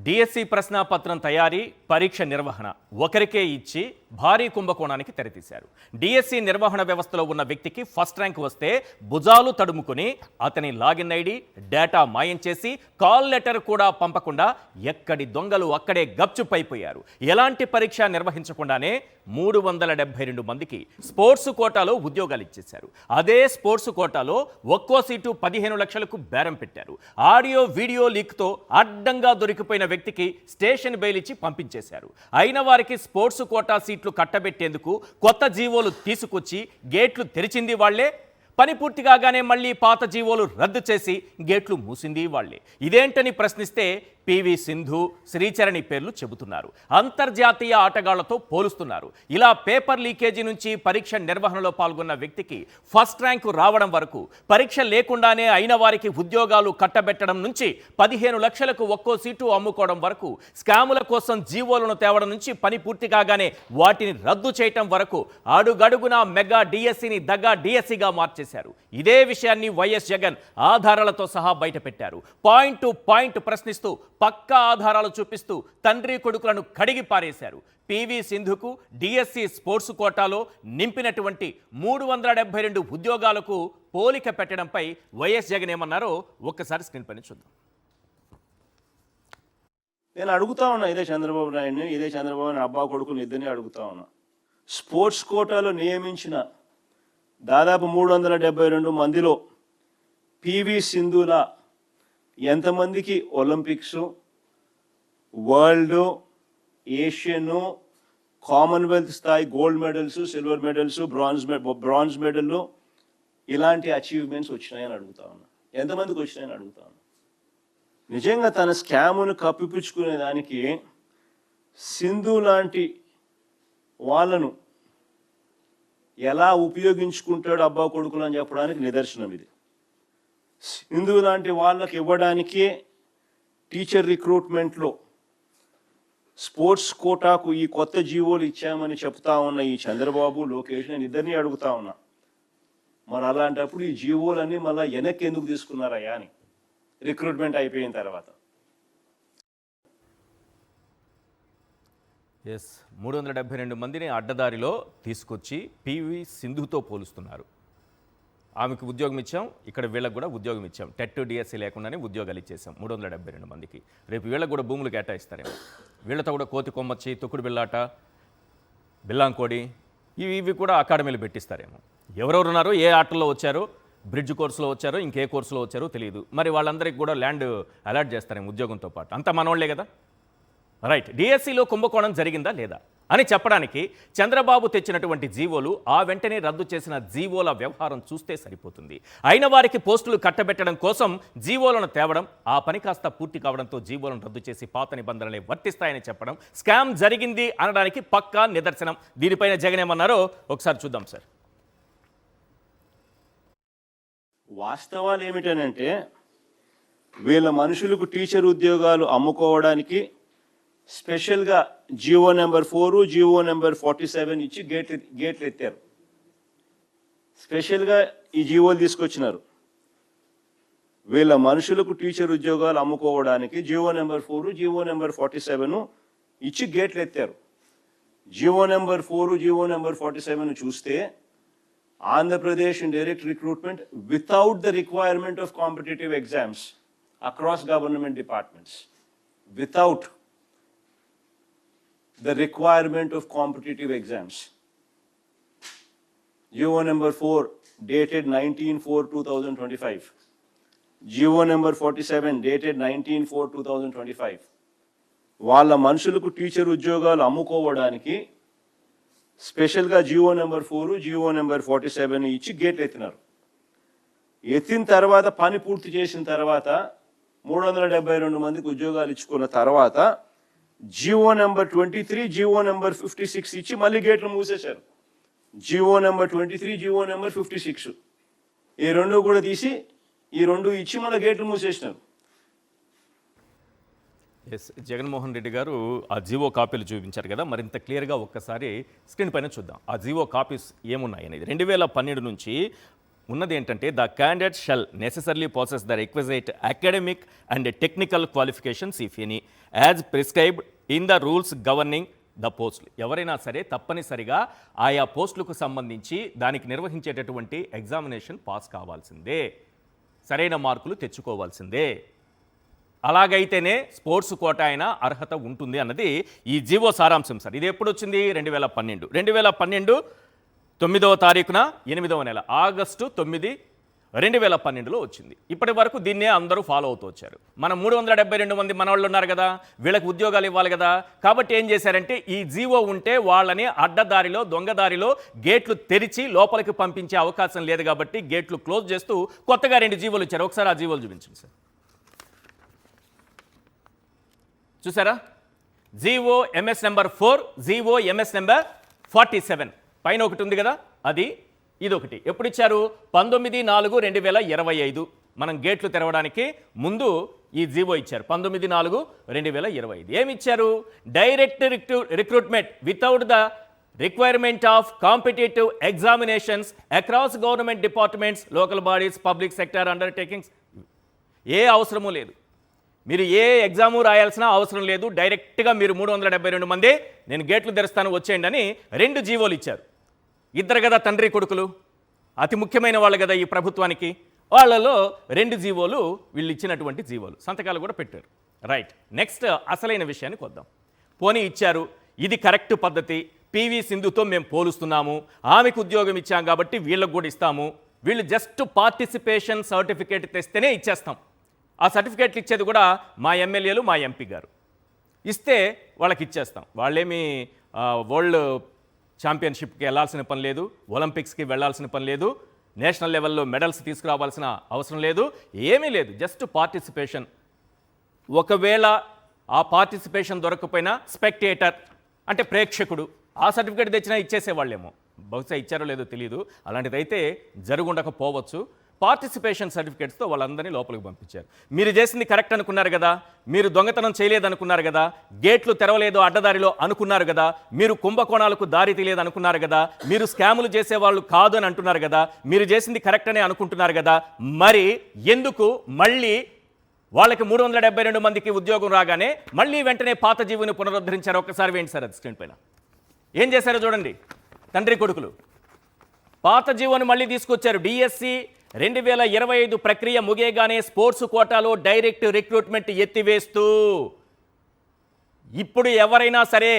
DSC ప్రశ్నాపత్రం తయారీ పరీక్ష నిర్వహణ ఒకరికే ఇచ్చి భారీ కుంభకోణానికి తెరతీశారు. డిఎస్సి నిర్వహణ వ్యవస్థలో ఉన్న వ్యక్తికి ఫస్ట్ ర్యాంక్ వస్తే భుజాలు తడుముకుని అతని లాగిన్ ఐడి డేటా మాయం చేసి కాల్ లెటర్ కూడా పంపకుండా ఎక్కడి దొంగలు అక్కడే గప్చుపైపోయారు. ఎలాంటి పరీక్ష నిర్వహించకుండానే 372 మందికి స్పోర్ట్స్ కోటాలో ఉద్యోగాలు ఇచ్చేశారు. అదే స్పోర్ట్స్ కోటాలో ఒక్కో సీటు 15 లక్షలకు బేరం పెట్టారు. ఆడియో వీడియో లీక్తో అడ్డంగా దొరికిపోయిన వ్యక్తికి స్టేషన్ బెయిల్ ఇచ్చి పంపించేశారు. అయిన వారికి స్పోర్ట్స్ కోటా సీట్లు కట్టబెట్టేందుకు కొత్త జీవోలు తీసుకొచ్చి గేట్లు తెరిచింది వాళ్లే, పని పూర్తి కాగానే మళ్ళీ పాత జీవోలు రద్దు చేసి గేట్లు మూసింది వాళ్లే. ఇదేంటని ప్రశ్నిస్తే పివి సింధు, శ్రీచరణి పేర్లు చెబుతున్నారు. అంతర్జాతీయ ఆటగాళ్లతో పోలుస్తున్నారు. ఇలా పేపర్ లీకేజీ నుంచి పరీక్ష నిర్వహణలో పాల్గొన్న వ్యక్తికి ఫస్ట్ ర్యాంకు రావడం వరకు, పరీక్ష లేకుండానే అయిన వారికి ఉద్యోగాలు కట్టబెట్టడం నుంచి 15 లక్షలకు ఒక్కో సీటు అమ్ముకోవడం వరకు, స్కాముల కోసం జీవోలను తేవడం నుంచి పని పూర్తి కాగానే వాటిని రద్దు చేయటం వరకు అడుగడుగునా మెగా డిఎస్సిని దగా డిఎస్సిగా మార్చేశారు. ఇదే విషయాన్ని వైఎస్ జగన్ ఆధారాలతో సహా బయటపెట్టారు. పాయింట్ టు పాయింట్ ప్రశ్నిస్తూ పక్కా ఆధారాలు చూపిస్తూ తండ్రి కొడుకులను కడిగి పారేశారు. పివి సింధుకు డిఎస్సి స్పోర్ట్స్ కోటాలో నింపినటువంటి 372 ఉద్యోగాలకు పోలిక పెట్టడంపై వైఎస్ జగన్ ఏమన్నారో ఒక్కసారి స్క్రీన్ పైన చూద్దాం. నేను అడుగుతా ఉన్నా, ఇదే చంద్రబాబు నాయుడిని, ఇదే చంద్రబాబు నాయుడు అబ్బా కొడుకుని ఇద్దరిని అడుగుతా ఉన్నా. స్పోర్ట్స్ కోటాలో నియమించిన దాదాపు 372 మందిలో పివి సింధుల ఎంతమందికి ఒలింపిక్స్, వరల్డ్, ఏషియన్, కామన్వెల్త్ స్థాయి gold medals, silver medals, bronze medal ఇలాంటి అచీవ్మెంట్స్ వచ్చినాయని అడుగుతా ఉన్నా. ఎంతమందికి వచ్చినాయని అడుగుతా ఉన్నా. నిజంగా తన స్కామును కప్పిపుచ్చుకునే దానికి సింధు లాంటి వాళ్ళను ఎలా ఉపయోగించుకుంటాడు అబ్బా కొడుకులు అని చెప్పడానికి నిదర్శనం ఇది. సింధు లాంటి వాళ్ళకి ఇవ్వడానికే టీచర్ రిక్రూట్మెంట్లో స్పోర్ట్స్ కోటాకు ఈ కొత్త జీవోలు ఇచ్చామని చెప్తా ఉన్న ఈ చంద్రబాబు, లోకేష్, నేను ఇద్దరిని అడుగుతా ఉన్నా, మరి అలాంటప్పుడు ఈ జీవోలన్నీ మళ్ళీ వెనక్కి ఎందుకు తీసుకున్నారయ్యా అని రిక్రూట్మెంట్ అయిపోయిన తర్వాత. 372 మందిని అడ్డదారిలో తీసుకొచ్చి పివి సింధుతో పోలుస్తున్నారు. ఆమెకు ఉద్యోగం ఇచ్చాం, ఇక్కడ వీళ్ళకు కూడా ఉద్యోగం ఇచ్చాం, టెట్ డిఎస్సి లేకుండానే ఉద్యోగాలు ఇచ్చేసాం 372 మందికి. రేపు వీళ్ళకు కూడా భూములు కేటాయిస్తారేమో. వీళ్ళతో కూడా కోతి కొమ్మచ్చి, తొక్కుడు బిల్లాట, బిల్లాంకోడి ఇవి కూడా అకాడమీలు పెట్టిస్తారేమో. ఎవరెవరు ఉన్నారో, ఏ ఆటల్లో వచ్చారో, బ్రిడ్జ్ కోర్సులో వచ్చారో, ఇంకే కోర్సులో వచ్చారో తెలియదు. మరి వాళ్ళందరికీ కూడా ల్యాండ్ అలాట్ చేస్తారేమో ఉద్యోగంతో పాటు. అంతా మనోళ్లే కదా. రైట్, డిఎస్సిలో కుంభకోణం జరిగిందా లేదా అని చెప్పడానికి చంద్రబాబు తెచ్చినటువంటి జీవోలు, ఆ వెంటనే రద్దు చేసిన జీవోల వ్యవహారం చూస్తే సరిపోతుంది. అయిన వారికి పోస్టులు కట్టబెట్టడం కోసం జీవోలను తేవడం, ఆ పని కాస్త పూర్తి కావడంతో జీవోలను రద్దు చేసి పాత నిబంధనలే వర్తిస్తాయని చెప్పడం స్కామ్ జరిగింది అనడానికి పక్కా నిదర్శనం. దీనిపైన జగన్ ఏమన్నారో ఒకసారి చూద్దాం సార్. వాస్తవాలు ఏమిటనంటే, వీళ్ళ మనుషులకు టీచర్ ఉద్యోగాలు అమ్ముకోవడానికి స్పెషల్గా జియో నెంబర్ 4, జియో నెంబర్ 47 ఇచ్చి గేట్లు ఎత్తారు. స్పెషల్గా ఈ జీవోలు తీసుకొచ్చినారు. వీళ్ళ మనుషులకు టీచర్ ఉద్యోగాలు అమ్ముకోవడానికి జియో నెంబర్ 4, జియో నెంబర్ 47 ఇచ్చి గేట్లు ఎత్తారు. జియో నెంబర్ 4, జియో నెంబర్ 47 చూస్తే Andhra Pradesh in direct recruitment without the requirement of competitive exams across government departments, without the requirement of competitive exams. GO number 4 dated 19/4/2025. GO number 47 dated 19/4/2025. వాళ్ళ మనుషులకు టీచర్ ఉద్యోగాలు అమ్ముకోవడానికి స్పెషల్గా జియో నెంబర్ 4, జియో నెంబర్ 47 ఇచ్చి గేట్లు ఎత్తినారు. ఎత్తిన తర్వాత పని పూర్తి చేసిన తర్వాత 372 మందికి ఉద్యోగాలు ఇచ్చుకున్న తర్వాత జియో నెంబర్ 23, జియో నెంబర్ 56 ఇచ్చి మళ్ళీ గేట్లు మూసేశారు. జియో నెంబర్ 23, జియో నెంబర్ 56 ఈ రెండు కూడా తీసి ఈ రెండు ఇచ్చి మళ్ళీ గేట్లు మూసేసినారు. జగన్మోహన్ రెడ్డి గారు ఆ జీవో కాపీలు చూపించారు కదా, మరింత క్లియర్గా ఒక్కసారి స్క్రీన్ పైన చూద్దాం. ఆ జీవో కాపీస్ ఏమున్నాయి అనేది 2012 నుంచి ఉన్నది ఏంటంటే the candidate shall necessarily possess the requisite academic and technical qualifications if any as prescribed in the rules governing the పోస్టులు. ఎవరైనా సరే తప్పనిసరిగా ఆయా పోస్టులకు సంబంధించి దానికి నిర్వహించేటటువంటి ఎగ్జామినేషన్ పాస్ కావాల్సిందే, సరైన మార్కులు తెచ్చుకోవాల్సిందే. అలాగైతేనే స్పోర్ట్స్ కోటా అయినా అర్హత ఉంటుంది అన్నది ఈ జీవో సారాంశం సార్. ఇది ఎప్పుడు వచ్చింది? 2012 9వ తారీఖున 8వ నెల ఆగస్టు 9, 2012లో వచ్చింది. ఇప్పటి వరకు దీన్నే అందరూ ఫాలో అవుతూ వచ్చారు. మన 372 మంది మనవాళ్ళు ఉన్నారు కదా, వీళ్ళకి ఉద్యోగాలు ఇవ్వాలి కదా. కాబట్టి ఏం చేశారంటే ఈ జీవో ఉంటే వాళ్ళని అడ్డదారిలో దొంగదారిలో గేట్లు తెరిచి లోపలికి పంపించే అవకాశం లేదు కాబట్టి గేట్లు క్లోజ్ చేస్తూ కొత్తగా 2 జీవోలు ఇచ్చారు. ఒకసారి ఆ జీవోలు చూపించండి సార్. చూసారా? GO MS number 4, GO MS number 47 పైన ఒకటి ఉంది కదా, అది ఇదొకటి. ఎప్పుడు ఇచ్చారు? 19/4/2025. మనం గేట్లు తెరవడానికి ముందు ఈ జీవో ఇచ్చారు 19/4/2025. ఏమి ఇచ్చారు? Direct recruitment without the requirement of competitive examinations across government departments, local bodies, public sector undertakings. ఏ అవసరమూ లేదు, మీరు ఏ ఎగ్జాము రాయాల్సిన అవసరం లేదు. డైరెక్ట్గా మీరు 372 మంది నేను గేట్లు తెరుస్తాను వచ్చేయండి అని 2 జీవోలు ఇచ్చారు. ఇద్దరు కదా తండ్రి కొడుకులు, అతి ముఖ్యమైన వాళ్ళు కదా ఈ ప్రభుత్వానికి. వాళ్ళలో 2 జీవోలు వీళ్ళు ఇచ్చినటువంటి జీవోలు, సంతకాలు కూడా పెట్టారు. రైట్, నెక్స్ట్ అసలైన విషయానికి వద్దాం. పోనీ ఇచ్చారు, ఇది కరెక్ట్ పద్ధతి, పివి సింధుతో మేము పోలుస్తున్నాము, ఆమెకు ఉద్యోగం ఇచ్చాం కాబట్టి వీళ్ళకు కూడా ఇస్తాము. వీళ్ళు జస్ట్ పార్టిసిపేషన్ సర్టిఫికేట్ తెస్తేనే ఇచ్చేస్తాం. ఆ సర్టిఫికేట్లు ఇచ్చేది కూడా మా ఎమ్మెల్యేలు, మా ఎంపీ గారు ఇస్తే వాళ్ళకి ఇచ్చేస్తాం. వాళ్ళేమి వరల్డ్ ఛాంపియన్షిప్కి వెళ్ళాల్సిన పని లేదు, ఒలింపిక్స్కి వెళ్ళాల్సిన పని లేదు, నేషనల్ లెవెల్లో మెడల్స్ తీసుకురావాల్సిన అవసరం లేదు, ఏమీ లేదు. Just participation. ఒకవేళ ఆ పార్టిసిపేషన్ దొరకకపోయినా స్పెక్టేటర్ అంటే ప్రేక్షకుడు ఆ సర్టిఫికేట్ తెచ్చినా ఇచ్చేసేవాళ్ళేమో. బహుశా ఇచ్చారో లేదో తెలియదు, అలాంటిదైతే జరుగుండకపోవచ్చు. పార్టిసిపేషన్ సర్టిఫికేట్స్తో వాళ్ళందరినీ లోపలికి పంపించారు. మీరు చేసింది కరెక్ట్ అనుకున్నారు కదా, మీరు దొంగతనం చేయలేదు అనుకున్నారు కదా, గేట్లు తెరవలేదు అడ్డదారిలో అనుకున్నారు కదా, మీరు కుంభకోణాలకు దారి తీయలేదు అనుకున్నారు కదా, మీరు స్కాములు చేసేవాళ్ళు కాదు అని అంటున్నారు కదా, మీరు చేసింది కరెక్ట్ అనే అనుకుంటున్నారు కదా, మరి ఎందుకు మళ్ళీ వాళ్ళకి 372 మందికి ఉద్యోగం రాగానే మళ్ళీ వెంటనే పాత జీవుని పునరుద్ధరించారు? ఒక్కసారి వేయండి సార్ అది స్క్రీన్ పైన. ఏం చేశారో చూడండి తండ్రి కొడుకులు. పాత జీవోని మళ్ళీ తీసుకొచ్చారు. డిఎస్సి 2025 ప్రక్రియ ముగియగానే స్పోర్ట్స్ కోటాలో డైరెక్ట్ రిక్రూట్మెంట్ ఎత్తివేస్తూ ఇప్పుడు ఎవరైనా సరే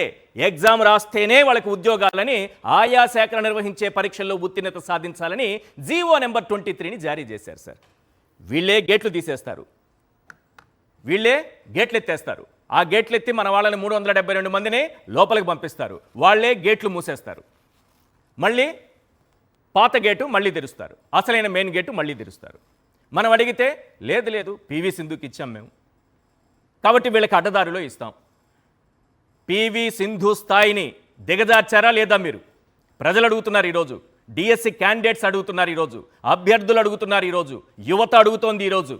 ఎగ్జామ్ రాస్తేనే వాళ్ళకి ఉద్యోగాలని, ఆయా శాఖలు నిర్వహించే పరీక్షల్లో ఉత్తీర్ణత సాధించాలని జీవో నెంబర్ 23ని జారీ చేశారు సార్. వీళ్ళే గేట్లు తీసేస్తారు, వీళ్ళే గేట్లు ఎత్తేస్తారు. ఆ గేట్లు ఎత్తి మన వాళ్ళని 372 మందిని లోపలికి పంపిస్తారు. వాళ్ళే గేట్లు మూసేస్తారు. మళ్ళీ పాత గేటు మళ్ళీ తెరుస్తారు, అసలైన మెయిన్ గేటు మళ్ళీ తెరుస్తారు. మనం అడిగితే లేదు లేదు పివి సింధుకి ఇచ్చాం మేము కాబట్టి వీళ్ళకి అడ్డదారిలో ఇస్తాం. పివి సింధు స్థాయిని దిగజార్చారా లేదా మీరు? ప్రజలు అడుగుతున్నారు ఈరోజు, డిఎస్సి క్యాండిడేట్స్ అడుగుతున్నారు ఈరోజు, అభ్యర్థులు అడుగుతున్నారు ఈరోజు, యువత అడుగుతోంది ఈరోజు.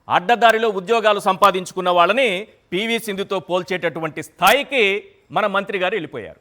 అడ్డదారిలో ఉద్యోగాలు సంపాదించుకున్న వాళ్ళని పివి సింధుతో పోల్చేటటువంటి స్థాయికి మన మంత్రి గారు వెళ్ళిపోయారు.